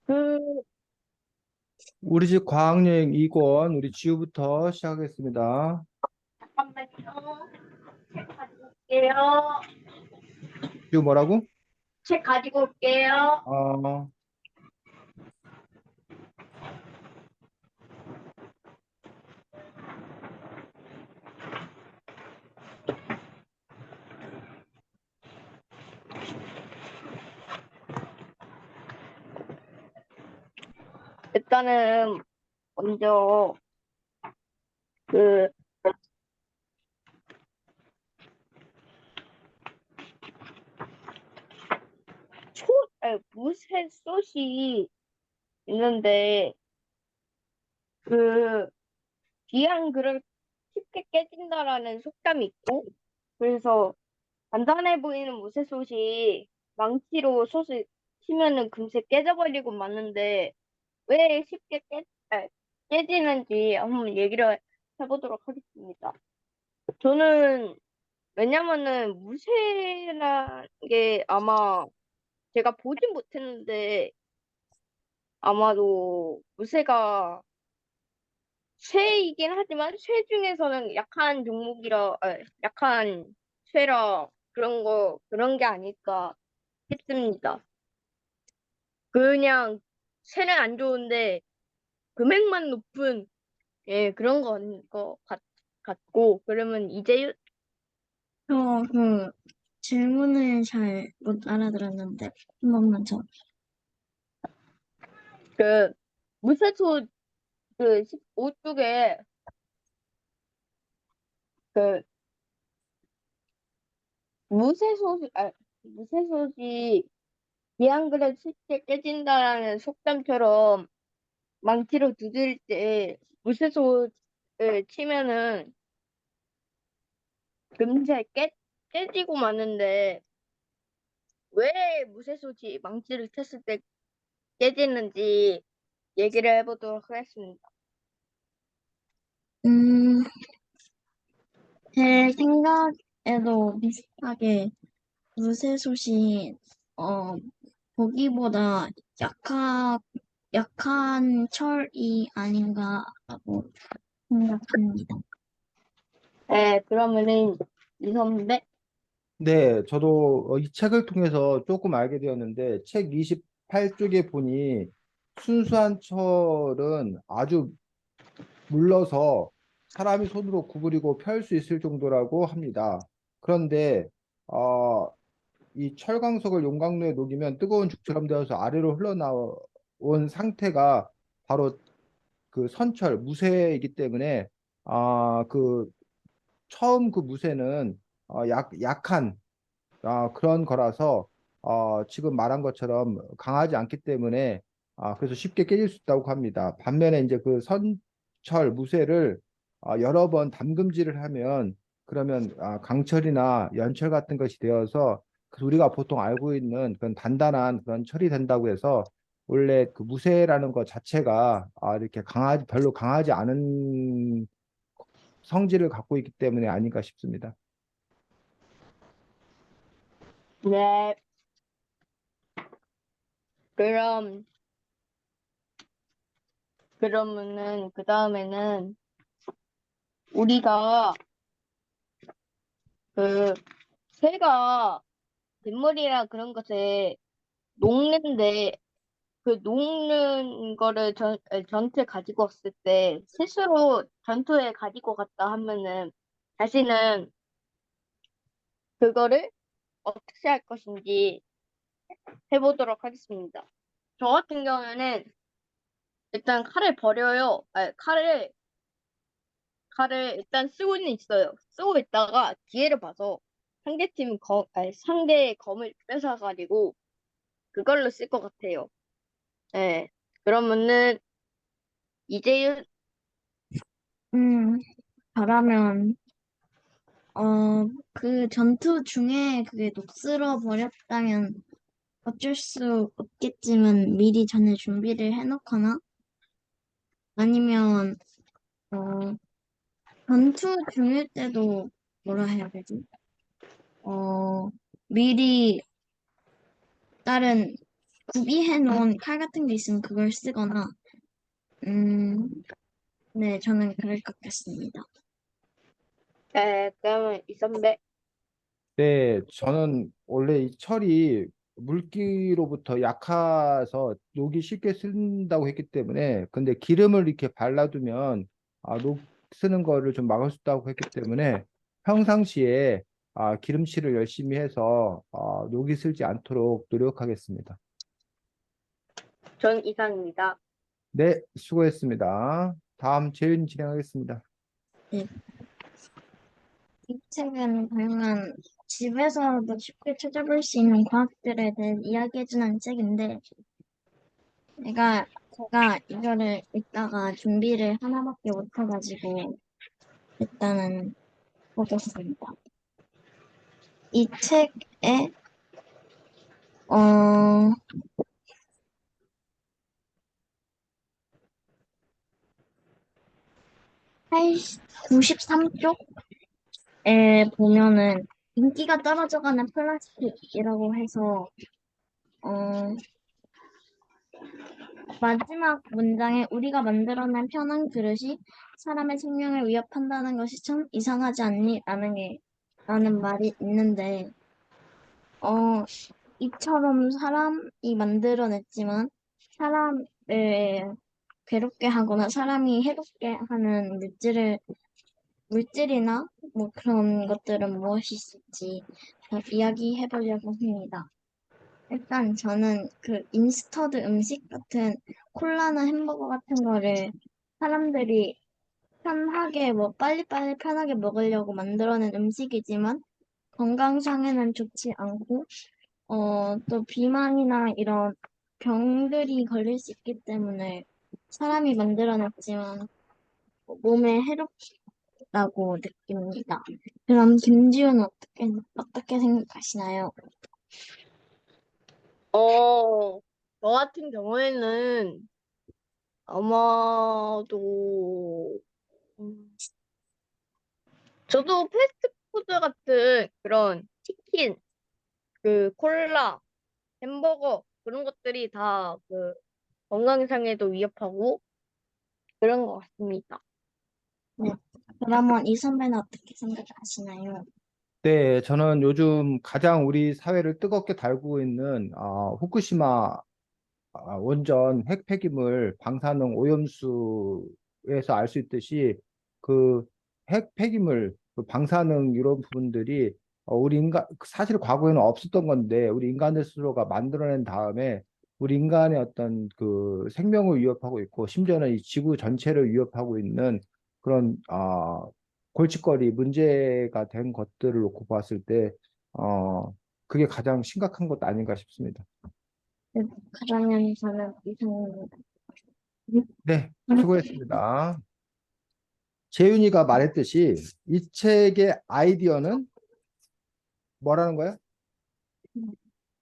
그, 우리 집 과학여행 2권 우리 지우부터 시작하겠습니다. 잠깐만요. 책 가지고 올게요. 지우 뭐라고? 책 가지고 올게요. 어, 일단은 먼저 그 무쇠솥이 있는데 그 귀한 그릇 쉽게 깨진다라는 속담이 있고 그래서 간단해 보이는 무쇠솥이 망치로 솥을 치면은 금세 깨져버리고 마는데 왜 쉽게 깨지는지 한번 얘기를 해보도록 하겠습니다. 저는 왜냐면은 무쇠라는 게 아마 제가 보진 못했는데 아마도 무쇠가 쇠이긴 하지만 쇠 중에서는 약한 종목이라 약한 쇠라 그런 게 아닐까 싶습니다. 그냥 쇠는 안 좋은데 금액만 높은 그런 같고 그러면 이제 질문을 잘 못 알아들었는데, 한 번만 더. 그 무쇠소 그 15쪽에 그 무쇠솥이 비앙그레 쉽게 깨진다라는 속담처럼 망치로 두드릴 때 무쇠솥을 치면은 금세 깨지고 마는데 왜 무쇠솥이 망치를 쳤을 때 깨지는지 얘기를 해보도록 하겠습니다. 음, 제 생각에도 비슷하게 무쇠솥이, 어, 보기보다 약한 철이 아닌가라고 생각합니다. 네, 그러면은 이 선배 네, 저도 이 책을 통해서 조금 알게 되었는데, 책 28쪽에 보니 순수한 철은 아주 물러서 사람이 손으로 구부리고 펼 수 있을 정도라고 합니다. 그런데, 이 철광석을 용광로에 녹이면 뜨거운 죽처럼 되어서 아래로 흘러나온 상태가 바로 그 선철, 무쇠이기 때문에 그 처음 그 무쇠는 약한 그런 거라서 지금 말한 것처럼 강하지 않기 때문에 그래서 쉽게 깨질 수 있다고 합니다. 반면에 이제 그 선철, 무쇠를 여러 번 담금질을 하면 그러면 강철이나 연철 같은 것이 되어서 그 우리가 보통 알고 있는 그런 단단한 그런 철이 된다고 해서 원래 그 무쇠라는 것 자체가 이렇게 별로 강하지 않은 성질을 갖고 있기 때문에 아닌가 싶습니다. 네, 그럼 그러면은 그 다음에는 우리가 그 새가 빗물이나 그런 것에 녹는데 그 녹는 거를 전투에 가지고 왔을 때 스스로 전투에 가지고 갔다 하면은 다시는 그거를 어떻게 할 것인지 해보도록 하겠습니다. 저 같은 경우에는 일단 칼을 버려요. 칼을 일단 쓰고는 있어요. 쓰고 있다가 기회를 봐서 상대의 검을 뺏어가지고 그걸로 쓸 것 같아요. 네. 그러면은 이제윤 음, 저라면, 그 전투 중에 그게 녹슬어 버렸다면 어쩔 수 없겠지만 미리 전에 준비를 해놓거나 아니면, 어, 전투 중일 때도 뭐라 해야 되지? 어, 미리 다른 구비해 놓은 칼 같은 게 있으면 그걸 쓰거나, 네, 저는 그럴 것 같습니다. 네, 그러면 이 선배. 네, 저는 원래 이 철이 물기로부터 약해서 녹이 쉽게 쓴다고 했기 때문에 근데 기름을 이렇게 발라두면 녹 쓰는 거를 좀 막을 수 있다고 했기 때문에 평상시에 기름칠을 열심히 해서 녹이 슬지 않도록 노력하겠습니다. 전 이상입니다. 네, 수고했습니다. 다음 재윤 진행하겠습니다. 네, 이 책은 다양한 집에서도 쉽게 찾아볼 수 있는 과학들에 대해 이야기해주는 책인데, 제가 이거를 읽다가 준비를 하나밖에 못해가지고, 일단은 보겠습니다. 이 책에, 어, 93쪽에 보면은 인기가 떨어져가는 플라스틱이라고 해서, 어, 마지막 문장에 우리가 만들어낸 편한 그릇이 사람의 생명을 위협한다는 것이 참 이상하지 않니? 라는 말이 있는데, 이처럼 사람이 만들어냈지만 사람을 괴롭게 하거나 사람이 해롭게 하는 물질이나 뭐 그런 것들은 무엇이 있을지 이야기해 보려고 합니다. 일단 저는 그 인스턴트 음식 같은 콜라나 햄버거 같은 거를 사람들이 편하게 뭐 빨리빨리 편하게 먹으려고 만들어낸 음식이지만 건강상에는 좋지 않고 또 비만이나 이런 병들이 걸릴 수 있기 때문에 사람이 만들어냈지만 몸에 해롭다고 느낍니다. 그럼 김지훈은 어떻게 생각하시나요? 저 같은 경우에는 아마도, 음, 저도 패스트푸드 같은 그런 치킨, 그 콜라, 햄버거, 그런 것들이 다 그 건강상에도 위협하고 그런 것 같습니다. 네. 그러면 이 선배는 어떻게 생각하시나요? 네, 저는 요즘 가장 우리 사회를 뜨겁게 달구고 있는 후쿠시마 원전 핵 폐기물 방사능 오염수에서 알 수 있듯이 그 핵 폐기물, 그 방사능 이런 부분들이 우리 인간 사실 과거에는 없었던 건데 우리 인간들 스스로가 만들어낸 다음에 우리 인간의 어떤 그 생명을 위협하고 있고 심지어는 이 지구 전체를 위협하고 있는 그런 골칫거리 문제가 된 것들을 놓고 봤을 때 그게 가장 심각한 것 아닌가 싶습니다. 네, 그러면 저는 이상입니다. 네, 수고했습니다. 재윤이가 말했듯이 이 책의 아이디어는 뭐라는 거야?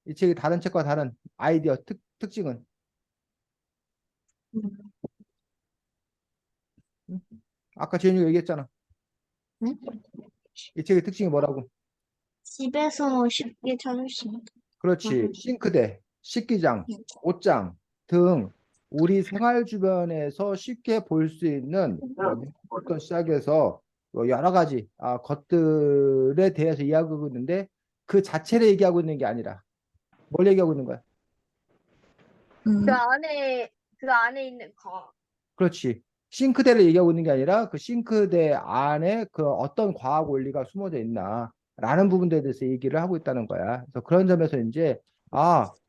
이 책이 다른 책과 다른 아이디어 특징은? 응? 아까 재윤이가 얘기했잖아. 네? 이 책의 특징이 뭐라고? 집에서 쉽게 찾을 수 있는 그렇지. 과학. 싱크대, 식기장, 옷장 등 우리 생활 주변에서 쉽게 볼 수 있는 부터 시작해서 여러 가지 것들에 대해서 이야기하고 있는데 그 자체를 얘기하고 있는 게 아니라 뭘 얘기하고 있는 거야? 그 음, 안에, 그 안에 있는 거. 그렇지. 싱크대를 얘기하고 있는 게 아니라 그 싱크대 안에 그 어떤 과학 원리가 숨어져 있나라는 부분들에 대해서 얘기를 하고 있다는 거야. 그래서 그런 점에서 이제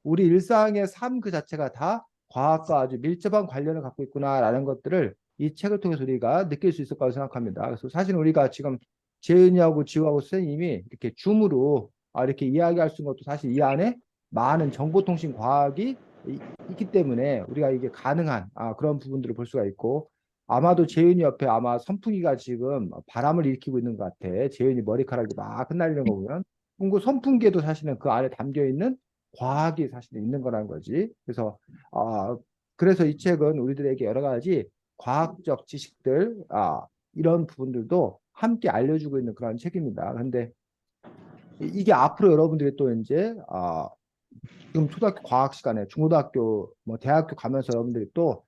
우리 일상의 삶 그 자체가 다 과학과 아주 밀접한 관련을 갖고 있구나라는 것들을 이 책을 통해서 우리가 느낄 수 있을 거라고 생각합니다. 그래서 사실 우리가 지금 재은이하고 지우하고 선생님이 이렇게 줌으로 이렇게 이야기할 수 있는 것도 사실 이 안에 많은 정보통신 과학이 있기 때문에 우리가 이게 가능한 그런 부분들을 볼 수가 있고 아마도 재윤이 옆에 아마 선풍기가 지금 바람을 일으키고 있는 것 같아. 재윤이 머리카락이 막 흩날리는 거 보면 그 선풍기에도 사실은 그 안에 담겨 있는 과학이 사실은 있는 거라는 거지. 그래서 이 책은 우리들에게 여러 가지 과학적 지식들 이런 부분들도 함께 알려주고 있는 그런 책입니다. 근데 이게 앞으로 여러분들이 또 이제 지금 초등학교 과학 시간에 중고등학교 뭐 대학교 가면서 여러분들이 또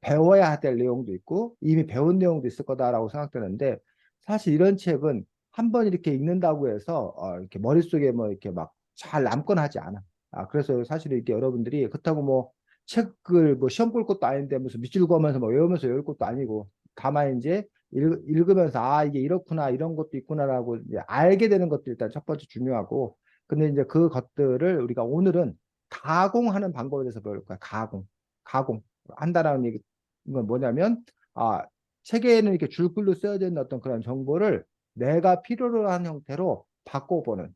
배워야 될 내용도 있고 이미 배운 내용도 있을 거다라고 생각되는데 사실 이런 책은 한 번 이렇게 읽는다고 해서 이렇게 머릿속에 뭐 이렇게 막 잘 남거나 하지 않아. 그래서 사실 이렇게 여러분들이 그렇다고 뭐 책을 뭐 시험 볼 것도 아닌데 무슨 밑줄 그으면서 뭐 외우면서 외울 것도 아니고 다만 이제 읽으면서 이게 이렇구나 이런 것도 있구나라고 이제 알게 되는 것도 일단 첫 번째 중요하고 근데 이제 그 것들을 우리가 오늘은 가공하는 방법에 대해서 배울 거야. 가공 한다라는 얘기 이건 뭐냐면 책에는 이렇게 줄글로 쓰여져 있는 어떤 그런 정보를 내가 필요로 하는 형태로 바꿔보는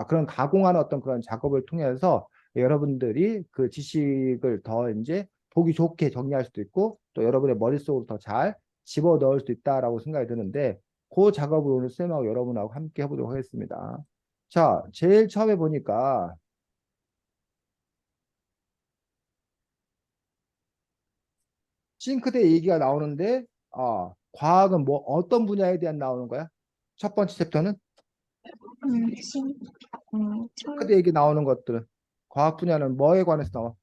그런 가공하는 어떤 그런 작업을 통해서 여러분들이 그 지식을 더 이제 보기 좋게 정리할 수도 있고 또 여러분의 머릿속으로 더 잘 집어 넣을 수 있다라고 생각이 드는데 그 작업을 오늘 쌤하고 여러분하고 함께 해보도록 하겠습니다. 자, 제일 처음에 보니까 싱크대 얘기가 나오는데 과학은 뭐 어떤 분야에 대한 나오는 거야? 첫 번째 챕터는 신, 철, 싱크대 얘기 나오는 것들은 과학 분야는 뭐에 관해서 나와?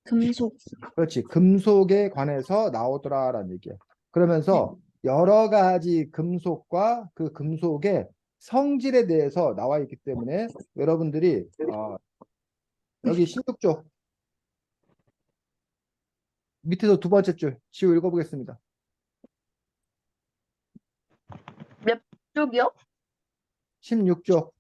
금속, 그렇지. 금속에 관해서 나오더라라는 얘기야. 그러면서 여러 가지 금속과 그 금속의 성질에 대해서 나와 있기 때문에 여러분들이 여기 16쪽 밑에서 두 번째 줄 지우 읽어보겠습니다. 몇 쪽이요? 16쪽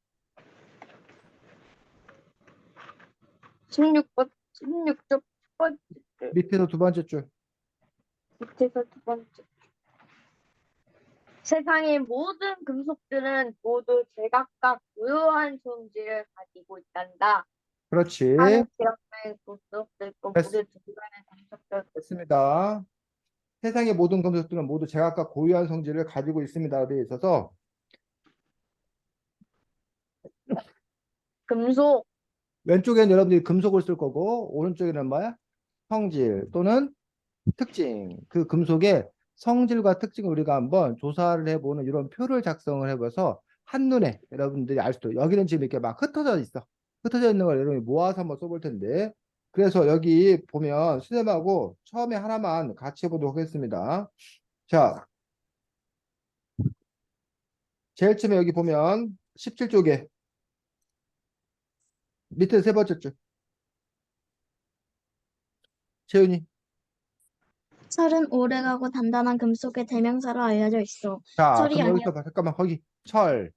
16번, 16쪽 첫 번째 줄, 밑에서 두 번째 줄 밑에서 두 번째. 세상의 모든 금속들은 모두 제각각 고유한 존재를 가지고 있단다. 그렇지. 하는 지역의 금속들 거 됐, 모두 두가의 금속들. 됐습니다. 세상의 모든 금속들은 모두 제각각 고유한 성질을 가지고 있습니다. 되어 있어서 금속, 왼쪽에는 여러분들이 금속을 쓸 거고 오른쪽에는 뭐야? 성질 또는 특징. 그 금속의 성질과 특징을 우리가 한번 조사를 해보는 이런 표를 작성을 해봐서 한눈에 여러분들이 알 수도 여기는 지금 이렇게 막 흩어져 있어. 흩어져 있는 걸 여러분이 모아서 한번 써볼 텐데 그래서 여기 보면 수렴하고 처음에 하나만 같이 해보도록 하겠습니다. 자, 제일 처음에 여기 보면 17쪽에 밑에 세 번째 줄 채윤이. 철은 오래가고 단단한 금속의 대명사로 알려져 있어. 자, 철이 그럼 아니라 여기서 잠깐만 거기 철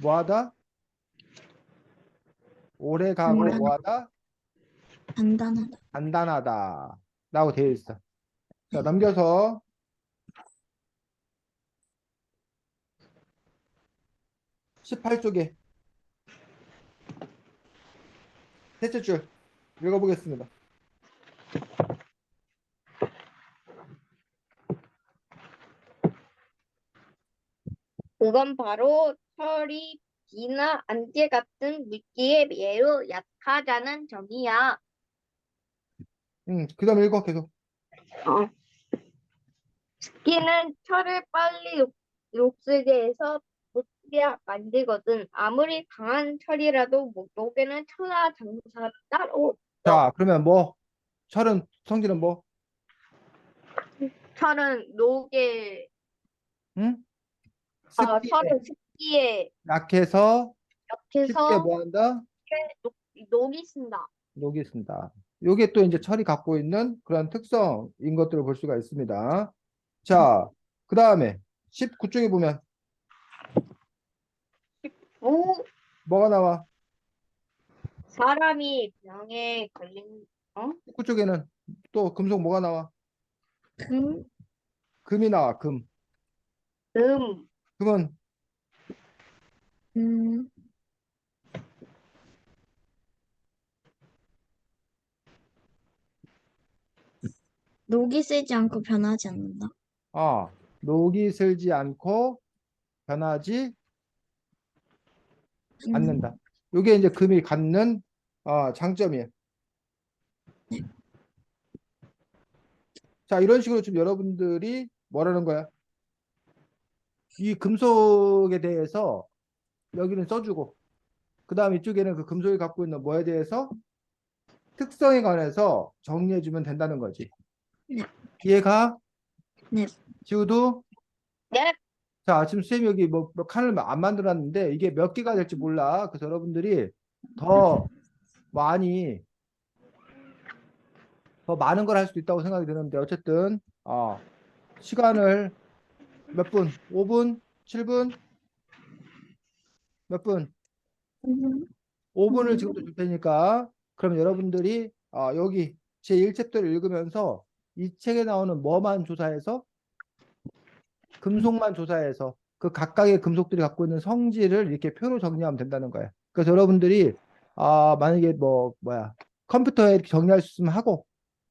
뭐하다? 오래 가고 뭐하다? 단단하다. 단단하다 라고 되어 있어. 자, 넘겨서 18쪽에 셋째 줄 읽어보겠습니다. 그건 바로 철이 비나 안개 같은 물기에 매우 약하다는 점이야. 그 다음 읽어 계속. 어. 습기는 철을 빨리 녹슬게 해서 못게 만들거든. 아무리 강한 철이라도 목록에는 천하 장사 따로 없어. 자, 그러면 뭐 철은 성질은 뭐? 철은 녹에, 응? 습기에 철은 습기에 약해서 쉽게 약해서 뭐한다? 녹이 쓴다. 녹이 쓴다. 요게 또 이제 철이 갖고 있는 그런 특성인 것들을 볼 수가 있습니다. 자, 그 다음에 19쪽에 보면 오, 뭐가 나와? 사람이 병에 걸린, 어? 19쪽에는 또 금속 뭐가 나와? 금, 금이 나와, 금. 금, 금은 음, 녹이 쓰지 않고 변하지 않는다. 녹이 슬지 않고 변하지 않는다. 요게 이제 금이 갖는 장점이에요. 자, 이런 식으로 좀 여러분들이 뭐라는 거야? 이 금속에 대해서 여기는 써주고 그 다음 이쪽에는 그 금속이 갖고 있는 뭐에 대해서 특성에 관해서 정리해주면 된다는 거지. 네. 이해가? 네. 지우도? 네. 자, 지금 선생님이 여기 뭐 칸을 안 만들었는데 이게 몇 개가 될지 몰라. 그래서 여러분들이 더 많이, 더 많은 걸 할 수도 있다고 생각이 드는데 어쨌든, 시간을 몇 분? 5분? 7분? 몇 분? 5분을 지금부터 줄 테니까 그럼 여러분들이 여기 제 1챕터를 읽으면서 이 책에 나오는 뭐만 조사해서 금속만 조사해서 그 각각의 금속들이 갖고 있는 성질을 이렇게 표로 정리하면 된다는 거예요. 그래서 여러분들이 만약에 뭐야 컴퓨터에 이렇게 정리할 수 있으면 하고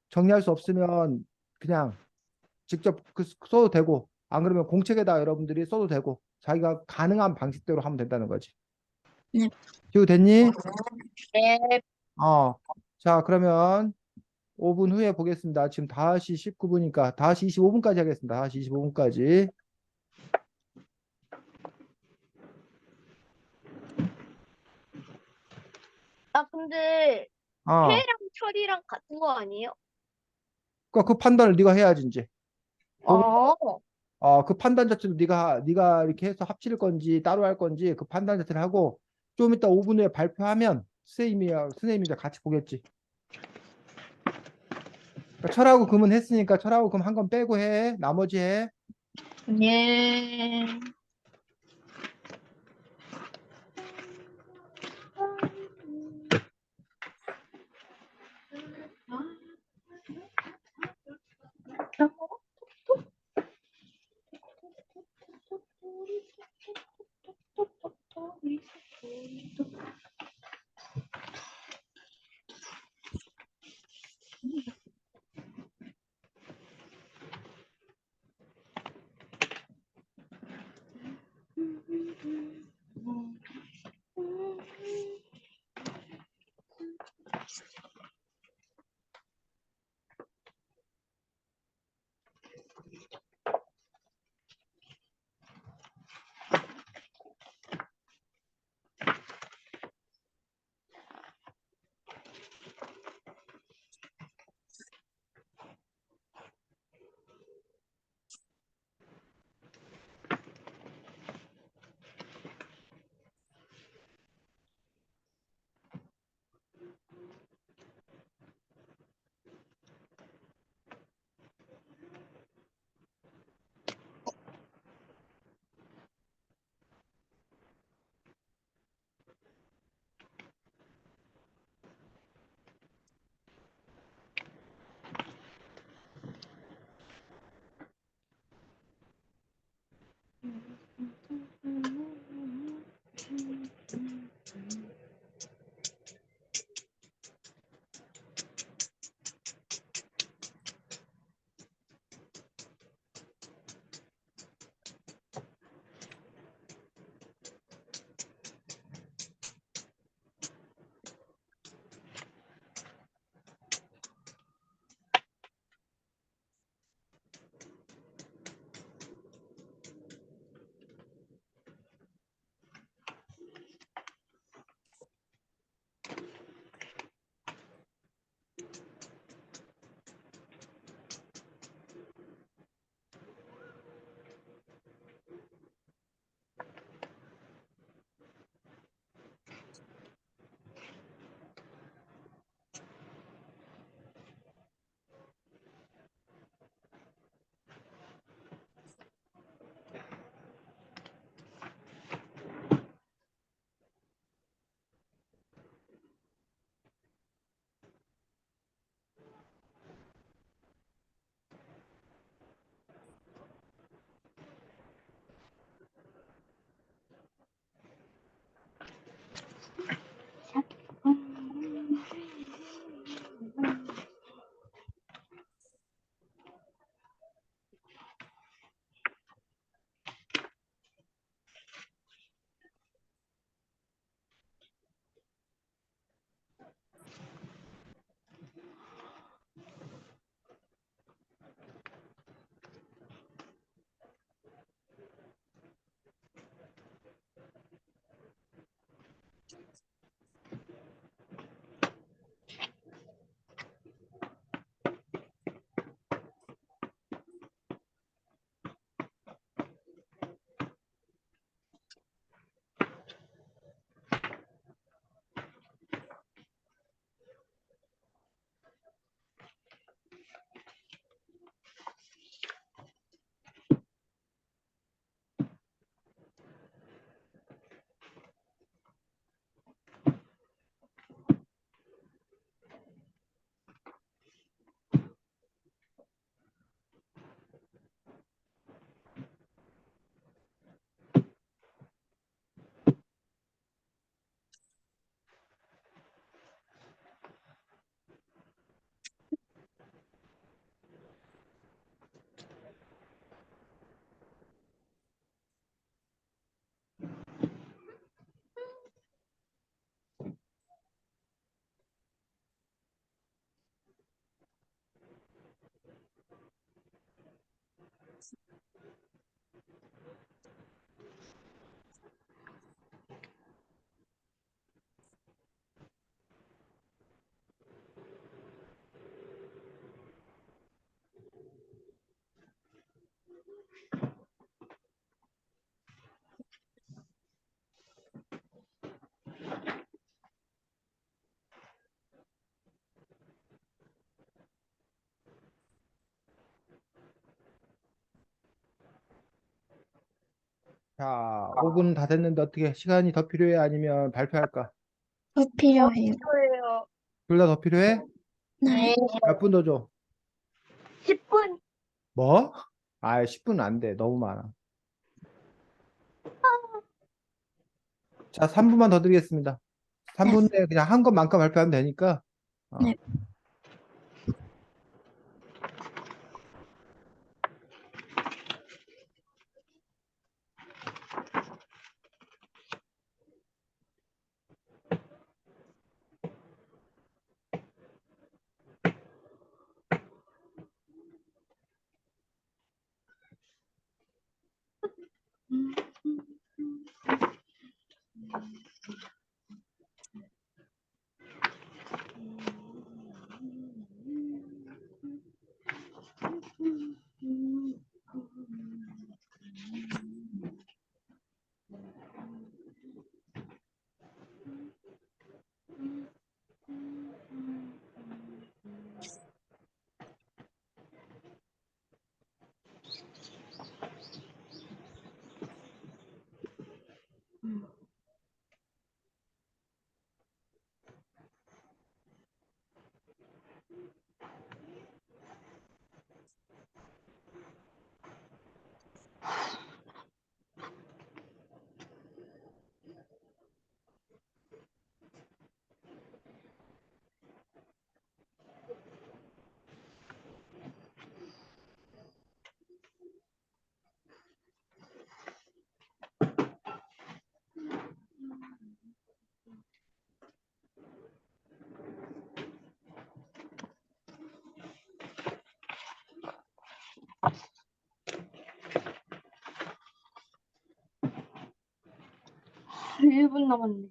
정리할 수 없으면 그냥 직접 써도 되고 안 그러면 공책에다 여러분들이 써도 되고 자기가 가능한 방식대로 하면 된다는 거지. 네. 지우 됐니? 네. 어. 자, 그러면 5분 후에 보겠습니다. 지금 5시 19분이니까 5시 25분까지 하겠습니다. 5시 25분까지. 근데 어. 해랑 철이랑 같은 거 아니에요? 그러니까 그 판단을 네가 해야지 이제. 보고 어. 그 판단 자체도 네가 이렇게 해서 합칠 건지 따로 할 건지 그 판단 자체를 하고 좀 이따 5분 후에 발표하면 선생님이 이제 같이 보겠지. 그러니까 철하고 금은 했으니까 철하고 금 한 건 빼고 해. 나머지 해. 예. 자, 5분 다 됐는데 어떻게 시간이 더 필요해? 아니면 발표할까? 꼭 필요해요. 필요해요. 둘 다 더 필요해? 네. 몇 분 더 줘? 10분. 뭐? 아, 10분 안 돼. 너무 많아. 자, 3분만 더 드리겠습니다. 네. 3분 내에 그냥 한 것만큼 발표하면 되니까. 어. 네. 일 분 남았네.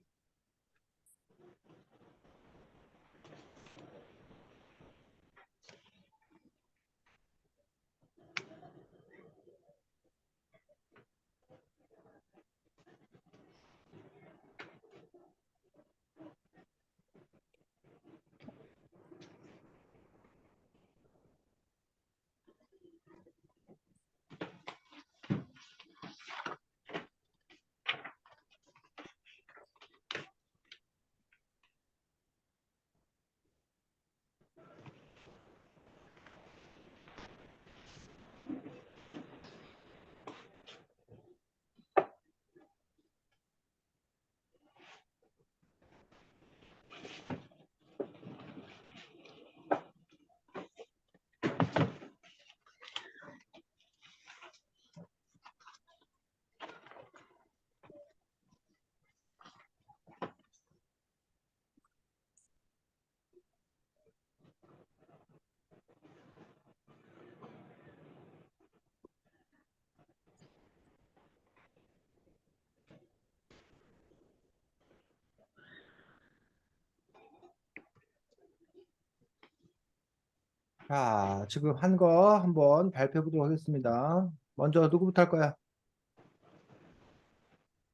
자, 지금 한 거 한번 발표해 보도록 하겠습니다. 먼저 누구부터 할 거야?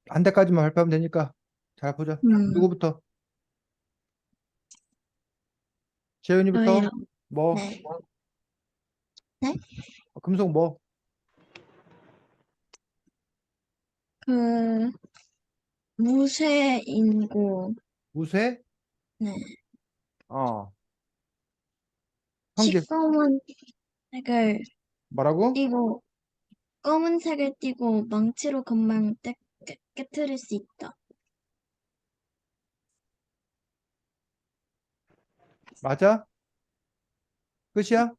한 대까지만 발표하면 되니까. 잘 보자. 음. 누구부터? 재윤이부터? 저희요. 뭐? 네. 네? 금속 뭐? 그 무쇠인고. 무쇠? 네. 어. 형제 시꺼먼 색을 뭐라고? 띠고 검은색을 띠고 망치로 금방 깨트릴 수 있다. 맞아? 끝이야?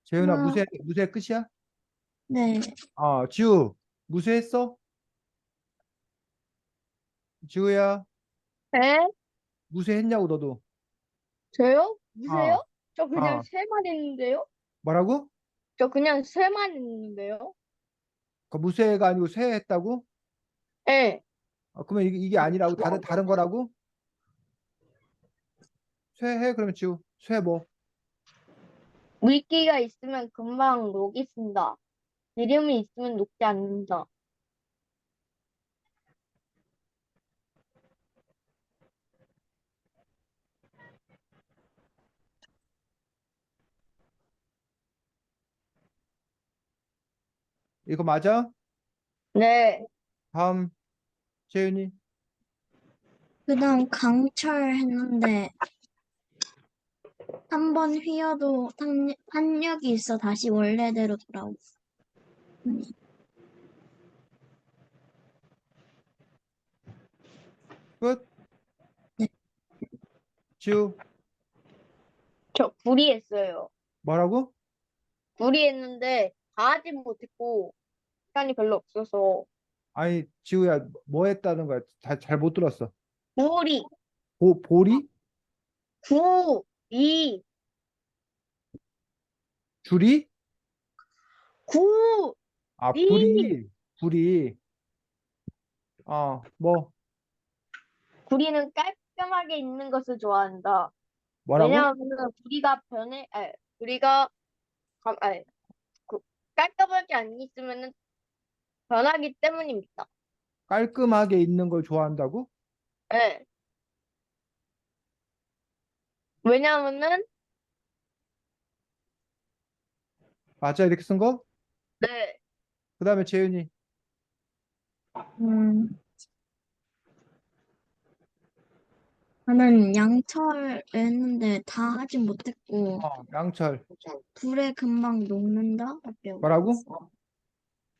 재윤아, 아, 무쇠 끝이야? 네. 지우, 무쇠했어? 지우야, 네? 무쇠했냐고, 너도. 저요? 어, 무세요? 저 그냥 아, 새만 했는데요? 뭐라고? 저 그냥 새만 했는데요? 그 무쇠가 아니고 쇠했다고? 네. 그러면 이게 아니라고 다른 거라고? 쇠해 그러면 지우 쇠 뭐? 물기가 있으면 금방 녹이 쓴다. 기름이 있으면 녹지 않는다. 이거 맞아? 네. 다음 재윤이. 그다음 강철 했는데 한 번 휘어도 탄력이 있어 다시 원래대로 돌아오고. 끝. 네. 지우 저 불이 했어요. 뭐라고? 불이 했는데 다 하지 못했고 시간이 별로 없어서 아니 지우야 뭐 했다는 거야? 잘 못 들었어. 불이 보리? 구이 줄이? 구이 아 불이. 뭐 구리는 깔끔하게 있는 것을 좋아한다. 뭐라고? 왜냐하면 구리가 구리가 감- 아니, 그, 깔끔하게 안 있으면은 변하기 때문입니다. 깔끔하게 있는 걸 좋아한다고? 네. 왜냐하면은 맞아 이렇게 쓴 거? 네. 그다음에 재윤이. 음, 저는 양철 했는데 다 하진 못했고 양철. 불에 금방 녹는다? 밖에 뭐라고? 없어.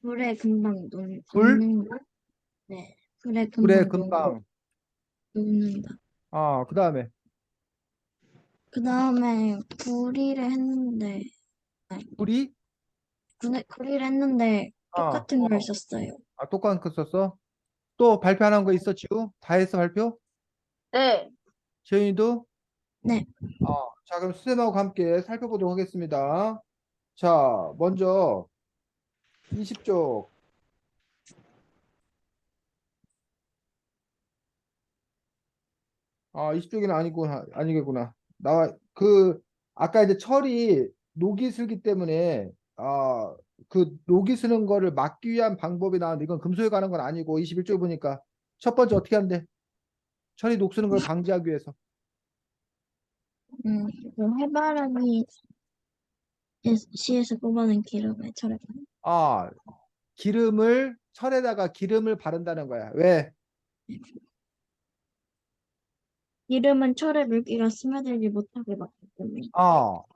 불에 금방 불? 녹는다? 네. 불에 불에 금방 금방. 녹는다. 그다음에 그 다음에 구리를 했는데, 아니, 불이? 구리를 했는데 어, 똑같은 걸 썼어요. 똑같은 거 썼어? 또 발표하는 거 있어, 지우? 다 했어, 발표? 네. 재윤이도? 네. 자, 그럼 수쌤하고 함께 살펴보도록 하겠습니다. 자, 먼저 20쪽. 20쪽이는 아니겠구나. 아까 이제 철이 녹이 슬기 때문에, 그 녹이 쓰는 거를 막기 위한 방법이 나왔는데, 이건 금속에 관한 건 아니고, 21쪽 보니까. 첫 번째 어떻게 하는데? 철이 녹 쓰는 걸 방지하기 위해서. 그 해바라기 시에서 뽑아낸 기름에 철에 아, 철에다가 기름을 바른다는 거야. 왜? 기름은 철에 물기가 스며들지 못하게 막기 때문에.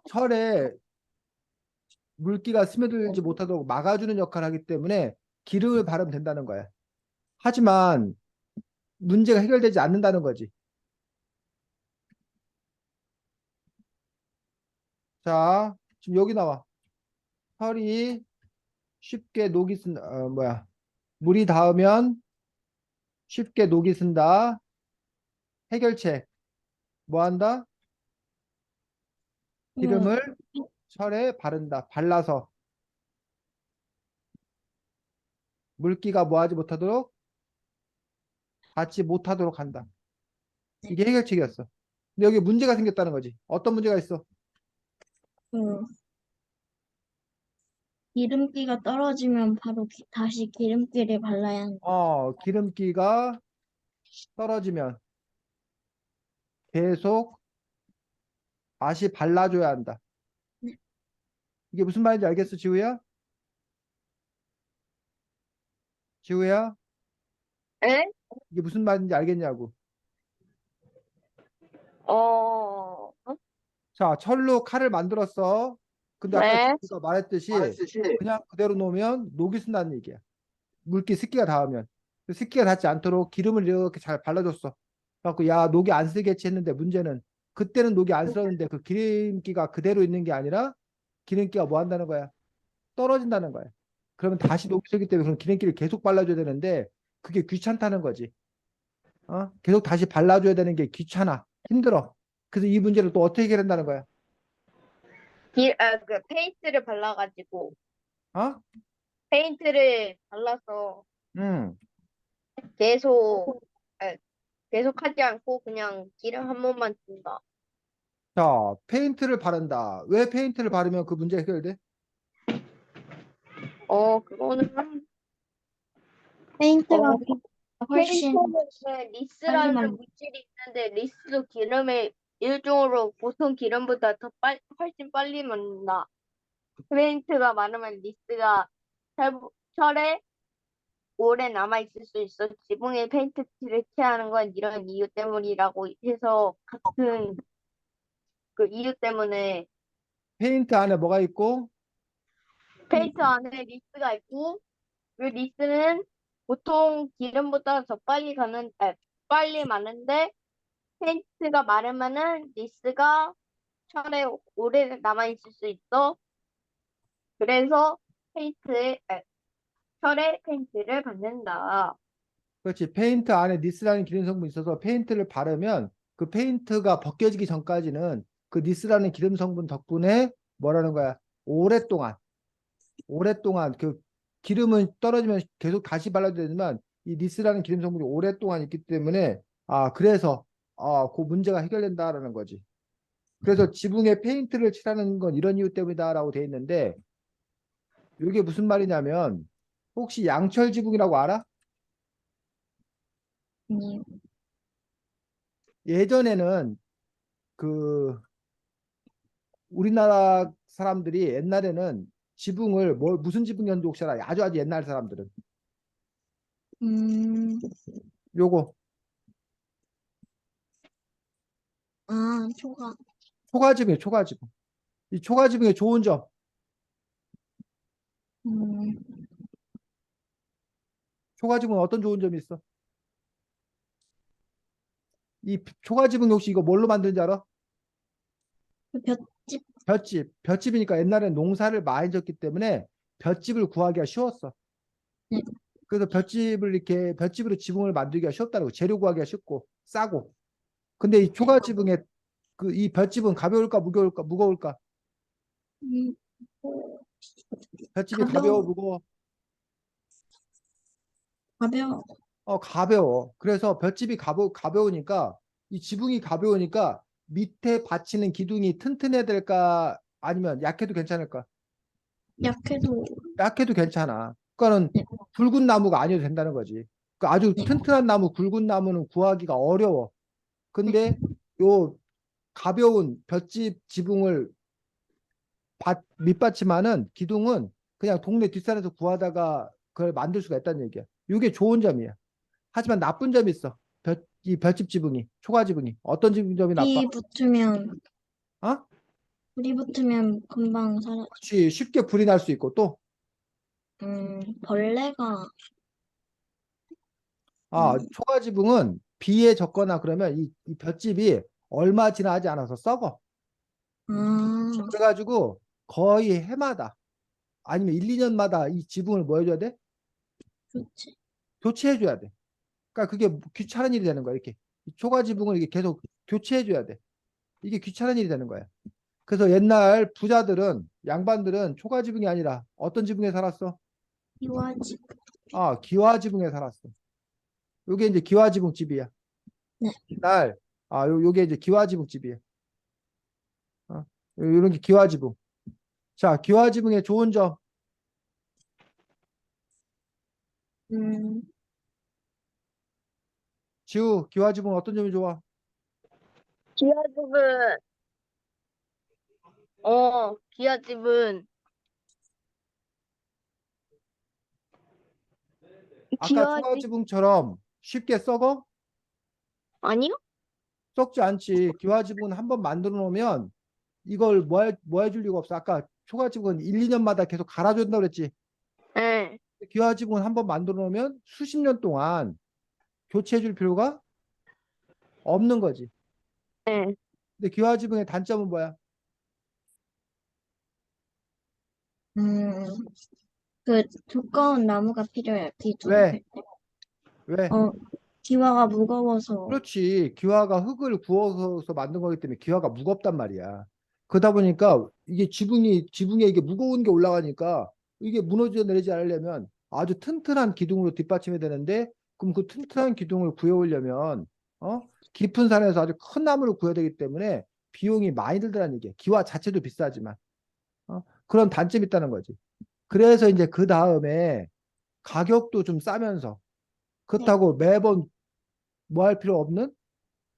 철에 물기가 스며들지 못하도록 막아주는 역할을 하기 때문에 기름을 바르면 된다는 거야. 하지만 문제가 해결되지 않는다는 거지. 자, 지금 여기 나와. 철이 쉽게 녹이 쓴다. 물이 닿으면 쉽게 녹이 쓴다. 해결책. 뭐 한다? 그, 기름을 철에 바른다. 발라서 물기가 뭐하지 못하도록 닿지 못하도록 한다. 이게 해결책이었어. 근데 여기 문제가 생겼다는 거지. 어떤 문제가 있어? 그 기름기가 떨어지면 바로 다시 기름기를 발라야 한다. 기름기가 떨어지면 계속 다시 발라줘야 한다. 네. 이게 무슨 말인지 알겠어, 지우야? 지우야? 네? 이게 무슨 말인지 알겠냐고. 어, 자, 철로 칼을 만들었어. 근데 아까 네. 지우가 말했듯이 그냥 그대로 놓으면 녹이 쓴다는 얘기야. 물기 습기가 닿으면. 그 습기가 닿지 않도록 기름을 이렇게 잘 발라줬어. 그래갖고 야, 녹이 안 쓰겠지 했는데 문제는 그때는 녹이 안 쓸었는데 그 기름기가 그대로 있는 게 아니라 기름기가 뭐 한다는 거야? 떨어진다는 거야. 그러면 다시 녹이 슬기 때문에 그런 기름기를 계속 발라줘야 되는데 그게 귀찮다는 거지. 계속 다시 발라줘야 되는 게 귀찮아. 힘들어. 그래서 이 문제를 또 어떻게 해결한다는 거야? 그 페인트를 발라가지고 어? 페인트를 발라서 응. 계속 아, 계속 하지 않고 그냥 기름 한 번만 준다. 자, 페인트를 바른다. 왜 페인트를 바르면 그 문제 해결돼? 그거는 페인트가 어 훨씬 페인트는 빨리 리스라는 말, 물질이 있는데 리스도 기름의 일종으로 보통 기름보다 훨씬 빨리 만든다. 페인트가 많으면 리스가 철에 오래 남아있을 수 있어. 지붕에 페인트 칠을 칠하는 건 이런 이유 때문이라고 해서 같은 그 이유 때문에 페인트 안에 뭐가 있고, 페인트 안에 리스가 있고 그 리스는 보통 기름보다 더 빨리 마는데 페인트가 마르면은 리스가 철에 오래 남아있을 수 있어. 그래서 철에 페인트를 받는다. 그렇지. 페인트 안에 니스라는 기름 성분이 있어서 페인트를 바르면 그 페인트가 벗겨지기 전까지는 그 니스라는 기름 성분 덕분에 뭐라는 거야? 오랫동안 그 기름은 떨어지면 계속 다시 발라야 되지만 이 니스라는 기름 성분이 오랫동안 있기 때문에 그래서 그 문제가 해결된다라는 거지. 그래서 지붕에 페인트를 칠하는 건 이런 이유 때문이다라고 돼 있는데 이게 무슨 말이냐면 혹시 양철 지붕이라고 알아? 아니에요. 예전에는 그 우리나라 사람들이 옛날에는 지붕을 무슨 지붕이었는지 혹시 알아? 아주 옛날 사람들은 음, 요거 초가, 초가지붕이에요. 초가지붕. 이 초가지붕의 좋은 점, 음, 초가지붕은 어떤 좋은 점이 있어? 이 초가지붕 혹시 이거 뭘로 만드는지 알아? 그 볏짚, 볏집이니까 옛날에 농사를 많이 졌기 때문에 볏집을 구하기가 쉬웠어. 네. 그래서 볏집으로 지붕을 만들기가 쉽다는 거. 재료 구하기가 쉽고 싸고. 근데 이 초가지붕에 이 볏집은 가벼울까 무거울까? 음, 볏집이 가벼워 가벼워, 무거워? 가벼워. 가벼워. 그래서 볏집이 가벼우니까 이 지붕이 가벼우니까 밑에 받치는 기둥이 튼튼해야 될까? 아니면 약해도 괜찮을까? 약해도, 약해도 괜찮아. 그러니까는 네, 굵은 나무가 아니어도 된다는 거지. 그 아주 네, 튼튼한 굵은 나무는 구하기가 어려워. 네. 근데 요 가벼운 볏집 지붕을 밑받침하는 기둥은 그냥 동네 뒷산에서 구하다가 그걸 만들 수가 있다는 얘기야. 이게 좋은 점이야. 하지만 나쁜 점이 있어. 이 볏집 지붕이, 초가 지붕이. 어떤 점이 나빠? 불이 붙으면, 어? 불이 붙으면 금방 그렇지. 쉽게 불이 날 수 있고 또, 벌레가, 음, 초가 지붕은 비에 젖거나 그러면 이 볏집이 얼마 지나지 않아서 썩어. 아, 그래가지고 거의 해마다 아니면 1, 2년마다 이 지붕을 뭐 해줘야 돼? 그렇지. 교체해줘야 돼. 그러니까 그게 귀찮은 일이 되는 거야. 이렇게. 이 초가 지붕을 이게 계속 교체해줘야 돼. 이게 귀찮은 일이 되는 거야. 그래서 옛날 부자들은 양반들은 초가 지붕이 아니라 어떤 지붕에 살았어? 이와지, 기와 지붕에 살았어. 요게 이제 기와 지붕 집이야. 네, 옛날 요게 이제 기와 지붕 집이야. 이런 게 기와 지붕. 자, 기와 지붕의 좋은 점. 음, 지우, 기와 지붕 어떤 점이 좋아? 기아집은 기아집은 아까 초가 기아집 지붕처럼 쉽게 썩어? 아니요? 썩지 않지. 기와 지붕은 한번 만들어 놓으면 이걸 뭐 해줄 이유가 없어. 아까 초가 지붕은 1, 2년마다 계속 갈아준다고 그랬지. 네, 기와 지붕은 한번 만들어 놓으면 수십 년 동안 교체해 줄 필요가 없는 거지. 네. 근데 기와 지붕의 단점은 뭐야? 음, 그 두꺼운 나무가 필요해, 왜? 비둘기. 왜? 어, 기와가 무거워서, 그렇지. 기와가 흙을 구워서 만든 거기 때문에 기와가 무겁단 말이야. 그러다 보니까 이게 지붕에 이게 무거운 게 올라가니까 이게 무너져 내리지 않으려면 아주 튼튼한 기둥으로 뒷받침해야 되는데, 그럼 그 튼튼한 기둥을 구해오려면 어? 깊은 산에서 아주 큰 나무를 구해야 되기 때문에 비용이 많이 들더라는 얘기야. 기와 자체도 비싸지만 그런 단점이 있다는 거지. 그래서 이제 그 다음에 가격도 좀 싸면서, 네. 그렇다고 매번 뭐 할 필요 없는,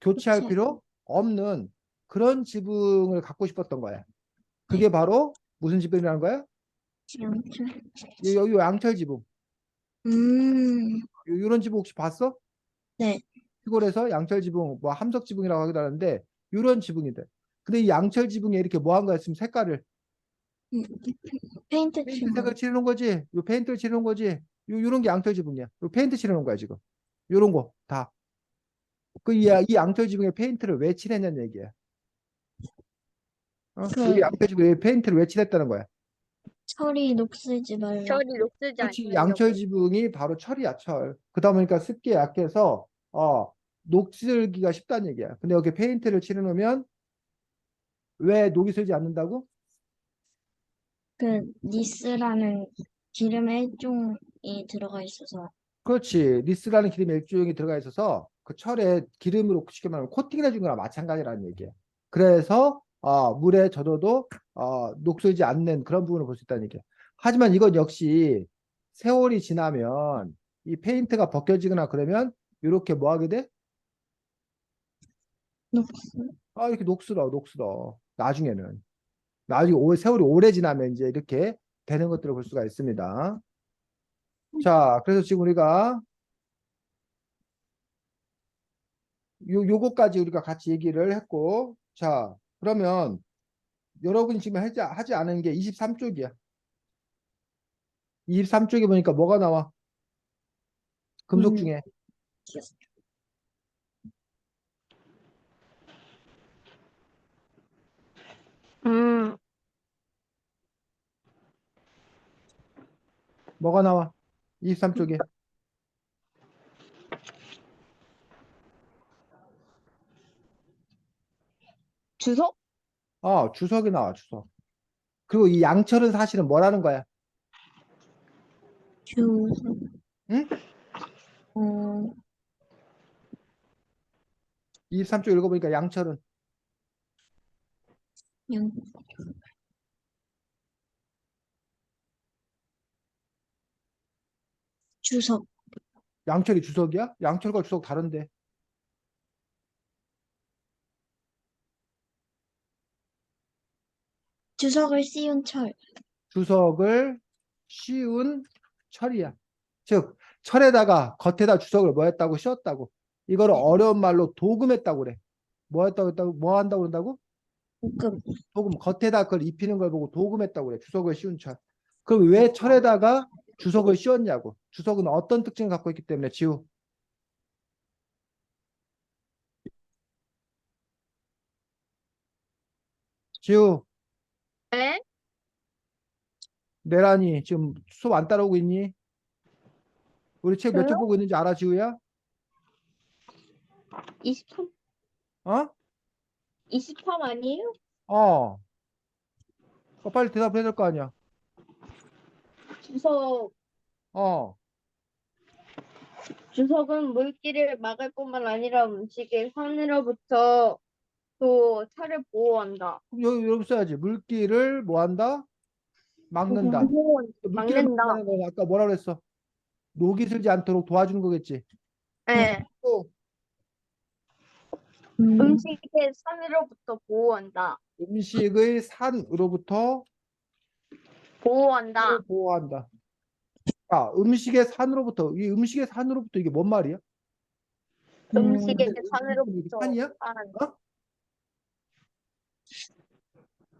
교체할 그치. 필요 없는 그런 지붕을 갖고 싶었던 거야. 네. 그게 바로 무슨 지붕이라는 거야? 양철. 여기 양철 지붕. 음, 요런 지붕 혹시 봤어? 네. 시골에서 양철 지붕, 뭐 함석 지붕이라고 하기도 하는데 요런 지붕이들. 근데 이 양철 지붕에 이렇게 뭐 한 거야? 지금 색깔을 음, 페인트 페인트 친 거. 색을 칠해놓은 거지. 요 페인트를 칠해놓은 거지. 요런 게 양철 지붕이야. 요 페인트 칠해놓은 거야 지금. 요런 거 다. 이 양철 지붕에 페인트를 왜 칠했냐는 얘기야. 여기 그, 양철 지붕에 페인트를 왜 칠했다는 거야. 철이 녹슬지 말라. 철이 녹슬지 그렇지. 않으려고. 양철 지붕이 바로 철이야, 철. 그러다 보니까 습기에 약해서 녹슬기가 쉽다는 얘기야. 근데 여기 페인트를 칠해놓으면 왜 녹이 슬지 않는다고? 그, 니스라는 기름의 일종이 들어가 있어서. 그렇지. 니스라는 기름의 일종이 들어가 있어서 그 철에 기름으로 쉽게 말하면 코팅을 해준 거랑 마찬가지라는 얘기야. 그래서 물에 젖어도 녹슬지 않는 그런 부분을 볼 수 있다는 얘기야. 하지만 이건 역시 세월이 지나면 이 페인트가 벗겨지거나 그러면 이렇게 뭐 하게 돼? 녹슬. 이렇게 녹슬어. 나중에 세월이 오래 지나면 이제 이렇게 되는 것들을 볼 수가 있습니다. 자, 그래서 지금 우리가 요거까지 우리가 같이 얘기를 했고, 자, 그러면 여러분이 지금 하지 않은 게 23쪽이야. 23쪽에 보니까 뭐가 나와? 금속 음, 중에. 음, 뭐가 나와? 23쪽에. 주석? 주석이 나와, 주석. 그리고 이 양철은 사실은 뭐라는 거야? 주석. 응? 어, 23쪽 읽어보니까 양철은, 양, 주석. 양철이 주석이야? 양철과 주석 다른데. 주석을 씌운 철. 주석을 씌운 철이야. 즉, 철에다가 겉에다 주석을 뭐 했다고? 씌웠다고. 이거를 네. 어려운 말로 도금했다고 그래. 뭐 한다고 그런다고? 볶음. 도금, 겉에다 그걸 입히는 걸 보고 도금했다고 그래. 주석을 씌운 철. 그럼 왜 철에다가 주석을 씌웠냐고. 주석은 어떤 특징을 갖고 있기 때문에. 지우. 지우. 네? 내란이 지금 수업 안 따라오고 있니? 우리 책 몇 쪽 저요? 보고 있는지 알아, 지우야? 23, 어? 23 아니에요? 어. 빨리 대답해야 될 거 아니야. 주석, 어. 주석은 물기를 막을 뿐만 아니라 음식의 산으로부터 또 철을 보호한다. 그럼 여기 써야지. 물기를 뭐 한다? 막는다. 물기를 막는다. 막는다는 건 아까 뭐라 그랬어? 녹이 슬지 않도록 도와주는 거겠지. 네. 네. 또 음, 음식의 산으로부터 보호한다. 음식의 산으로부터 보호한다. 보호한다. 자, 음식의 산으로부터, 이 음식의 산으로부터 이게 뭔 말이야? 음식의 이게 산으로부터 산이야? 보호한다. 어?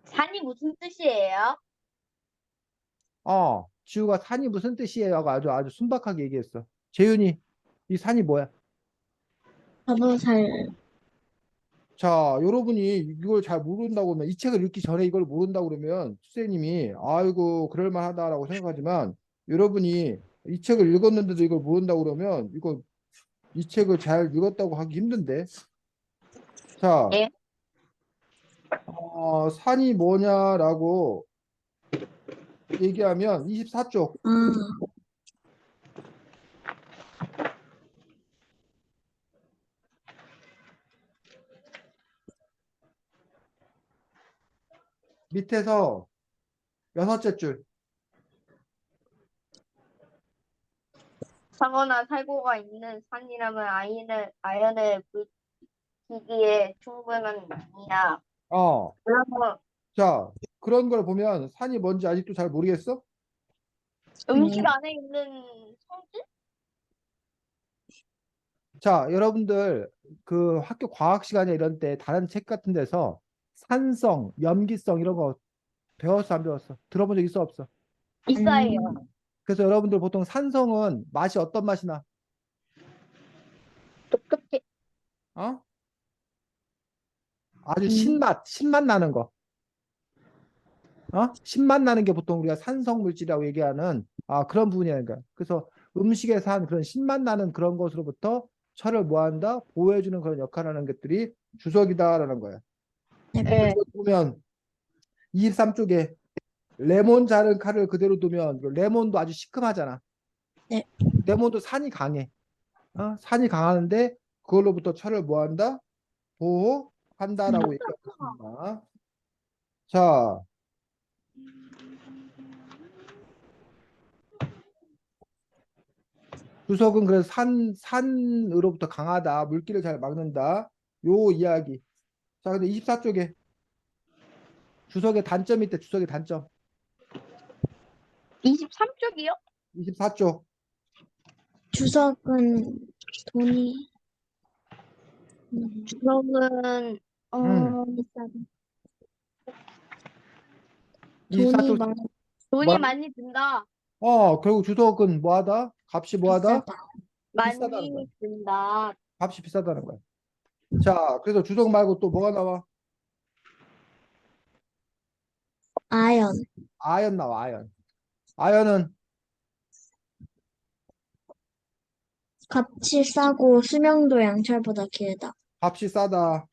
산이 무슨 뜻이에요? 지우가 산이 무슨 뜻이에요? 하고 아주 순박하게 얘기했어. 재윤이, 이 산이 뭐야? 저도 잘, 자, 여러분이 이걸 잘 모른다고 하면, 이 책을 읽기 전에 이걸 모른다고 그러면 선생님이 아이고 그럴만하다라고 생각하지만, 여러분이 이 책을 읽었는데도 이걸 모른다고 그러면 이 책을 잘 읽었다고 하기 힘든데. 자, 예. 산이 뭐냐라고 얘기하면 24쪽. 아, 밑에서 여섯째 줄. 사거나 살고가 있는 산이라면 아연을 불키기에 충분한 양이야. 어, 그러면 자, 그런 걸 보면 산이 뭔지 아직도 잘 모르겠어? 음식 아니요. 안에 있는 성질? 자, 여러분들 그 학교 과학 시간에 이런 때 다른 책 같은 데서 산성, 염기성 이런 거 배웠어, 안 배웠어? 들어본 적 있어, 없어? 있어요. 그래서 여러분들 보통 산성은 맛이 어떤 맛이 나? 똑똑해. 어? 아주 음, 신맛 나는 거. 신맛 나는 게 보통 우리가 산성 물질이라고 얘기하는 그런 부분이니까. 그래서 음식에 산 그런 신맛 나는 그런 것으로부터 철을 뭐한다? 보호해주는 그런 역할을 하는 것들이 주석이다라는 거야. 네. 네. 보면 23쪽에 레몬 자른 칼을 그대로 두면 그 레몬도 아주 시큼하잖아. 네. 레몬도 산이 강해. 산이 강하는데 그걸로부터 철을 뭐한다? 보호한다라고 얘기하고 있습니다. 자, 주석은 그래서 산으로부터 강하다. 물기를 잘 막는다. 요 이야기. 자, 근데 24쪽에 주석의 단점이 있대. 주석의 단점. 23쪽이요? 24쪽. 주석은 돈이 주석은 음, 비싸다. 돈이 24쪽 돈이 뭐라? 많이 든다. 결국 주석은 뭐하다? 값이 뭐하다? 비싸다. 비싸다는 거야. 많이 든다. 값이 비싸다는 거야. 자, 그래서 주석 말고 또 뭐가 나와? 아연, 아연 나와, 아연. 아연은 값이 싸고 수명도 양철보다 길다. 값이 싸다.